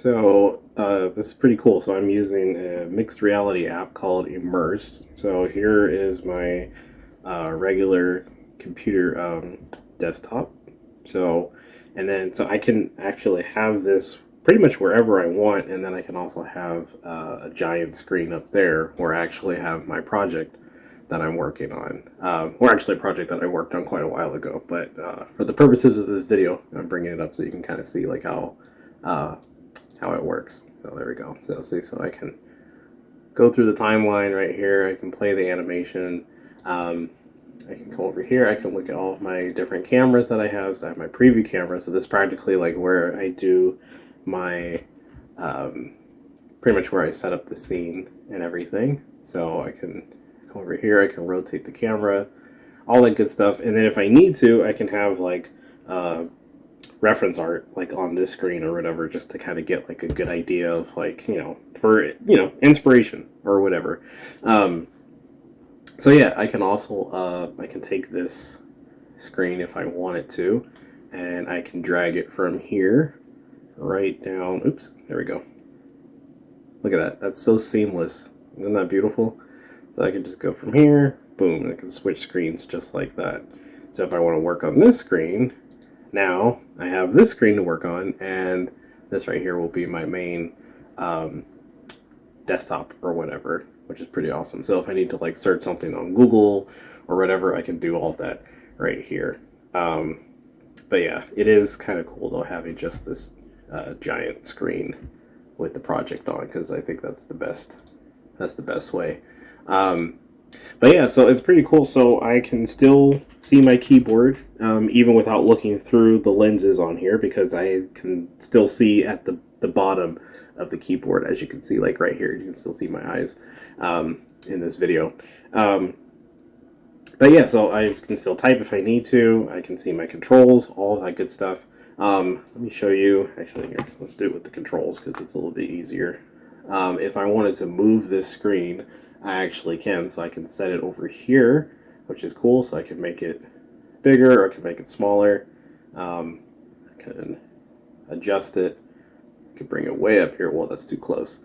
So this is pretty cool. So I'm using a mixed reality app called Immersed. So here is my regular computer desktop. So so I can actually have this pretty much wherever I want, and then I can also have a giant screen up there where I actually have my project that I'm working on, or actually a project that I worked on quite a while ago. But for the purposes of this video, I'm bringing it up so you can kind of see like uh, how it works. So there we go. So see, so I can go through the timeline right here. I can play the animation. I can go over here. I can look at all of my different cameras that I have. So I have my preview camera. So this is practically like where I do my, pretty much where I set up the scene and everything. So I can come over here. I can rotate the camera, all that good stuff. And then if I need to, I can have like reference art like on this screen or whatever, just to kind of get like a good idea of like, for, inspiration or whatever. So yeah, I can also, I can take this screen if I wanted to, and I can drag it from here right down. Oops, there we go. Look at that. That's so seamless. Isn't that beautiful? So I can just go from here, boom, and I can switch screens just like that. So if I want to work on this screen, now I have this screen to work on, and this right here will be my main desktop or whatever, which is pretty awesome. So if I need to like search something on Google or whatever, I can do all of that right here. But yeah, it is kind of cool though having just this giant screen with the project on, because I think that's the best. That's the best way. But yeah, so it's pretty cool. So I can still see my keyboard even without looking through the lenses on here, because I can still see at the bottom of the keyboard, as you can see, like right here. You can still see my eyes in this video. But yeah, so I can still type if I need to. I can see my controls, all of that good stuff. Let me show you. Actually, here, let's do it with the controls because it's a little bit easier. If I wanted to move this screen, I actually can. So I can set it over here, which is cool. So I can make it bigger, or I can make it smaller. I can adjust it. I can bring it way up here. Well, that's too close.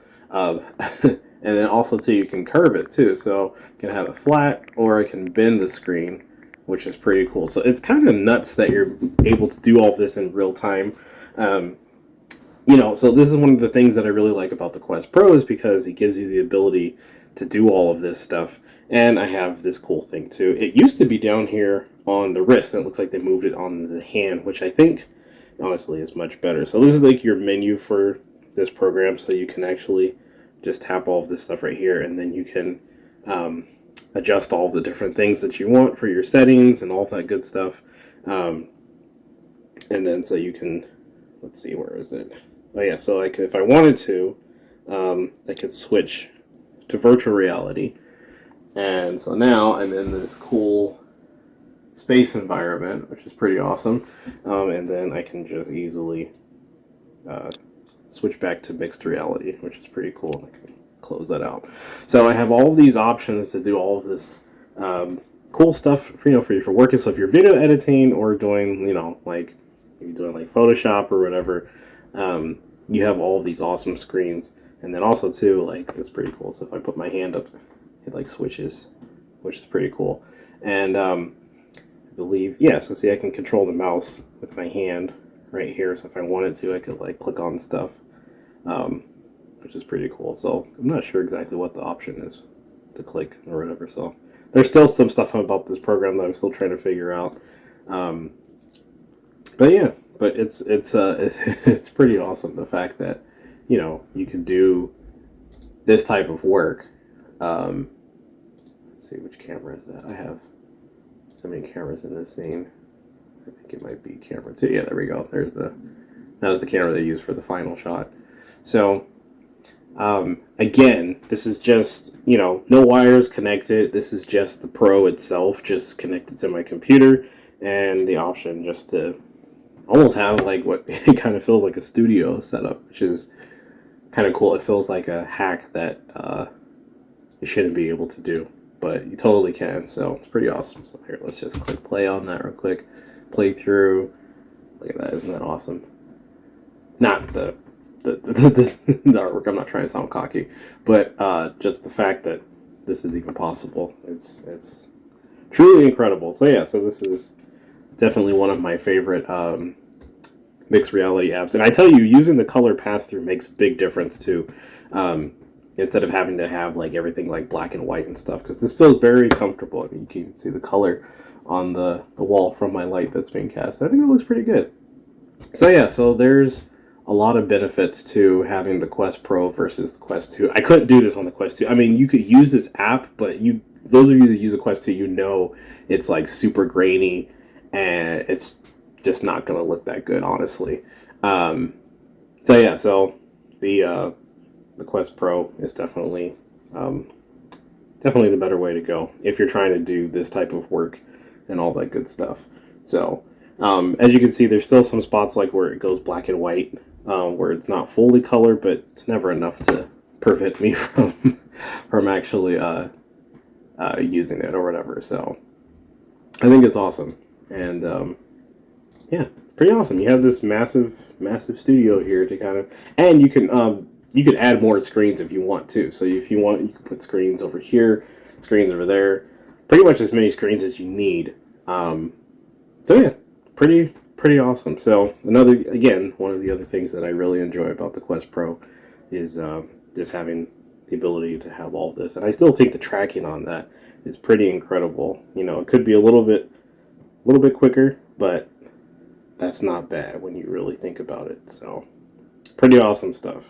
And then also too, you can curve it too. So you can have it flat, or I can bend the screen, which is pretty cool. So it's kind of nuts that you're able to do all this in real time. So this is one of the things that I really like about the Quest Pro, is because it gives you the ability to do all of this stuff. And I have this cool thing too. It used to be down here on the wrist, and it looks like they moved it on the hand, which I think honestly is much better. So this is like your menu for this program, so you can actually just tap all of this stuff right here, and then you can adjust all the different things that you want for your settings and all that good stuff. And then so you can, let's see, where is it? Oh yeah, so like if I wanted to, I could switch to virtual reality. And so now I'm in this cool space environment, which is pretty awesome. And then I can just easily switch back to mixed reality, which is pretty cool. I can close that out. So I have all of these options to do all of this cool stuff for working. So if you're video editing or doing, like if you're doing like Photoshop or whatever, you have all of these awesome screens. And then also too, like, it's pretty cool. So if I put my hand up, it like switches, which is pretty cool. And I believe, yeah, so see, I can control the mouse with my hand right here. So if I wanted to, I could like click on stuff, which is pretty cool. So I'm not sure exactly what the option is to click or whatever. So there's still some stuff about this program that I'm still trying to figure out. But yeah, but it's it's pretty awesome, the fact that you can do this type of work. Let's see, which camera is that? I have so many cameras in this scene. I think it might be camera 2. Yeah, there we go. That was the camera they used for the final shot. So again, this is just, no wires connected. This is just the Pro itself, just connected to my computer, and the option just to almost have like what it kind of feels like a studio setup, which is kind of cool. It feels like a hack that you shouldn't be able to do, but you totally can. So it's pretty awesome. So here, let's just click play on that real quick. Play through. Look at that. Isn't that awesome? Not the the artwork. I'm not trying to sound cocky, but just the fact that this is even possible, it's truly incredible. So yeah, so this is definitely one of my favorite mixed reality apps. And I tell you, using the color pass through makes a big difference too. Instead of having to have like everything like black and white and stuff, because this feels very comfortable. I mean, you can see the color on the wall from my light that's being cast. I think it looks pretty good. So yeah, so there's a lot of benefits to having the Quest Pro versus the Quest 2. I couldn't do this on the Quest 2. I mean, you could use this app, but those of you that use the Quest 2, you know it's like super grainy and it's just not going to look that good, honestly. So yeah, so the Quest Pro is definitely the better way to go if you're trying to do this type of work and all that good stuff. So as you can see, there's still some spots like where it goes black and white, where it's not fully colored, but it's never enough to prevent me from actually using it or whatever. So I think it's awesome, and yeah, pretty awesome. You have this massive studio here to kind of, and you can add more screens if you want to. So if you want, you can put screens over here, screens over there, pretty much as many screens as you need. So yeah, pretty awesome. So again, one of the other things that I really enjoy about the Quest Pro is just having the ability to have all of this. And I still think the tracking on that is pretty incredible. You know, it could be a little bit quicker, but that's not bad when you really think about it. So pretty awesome stuff.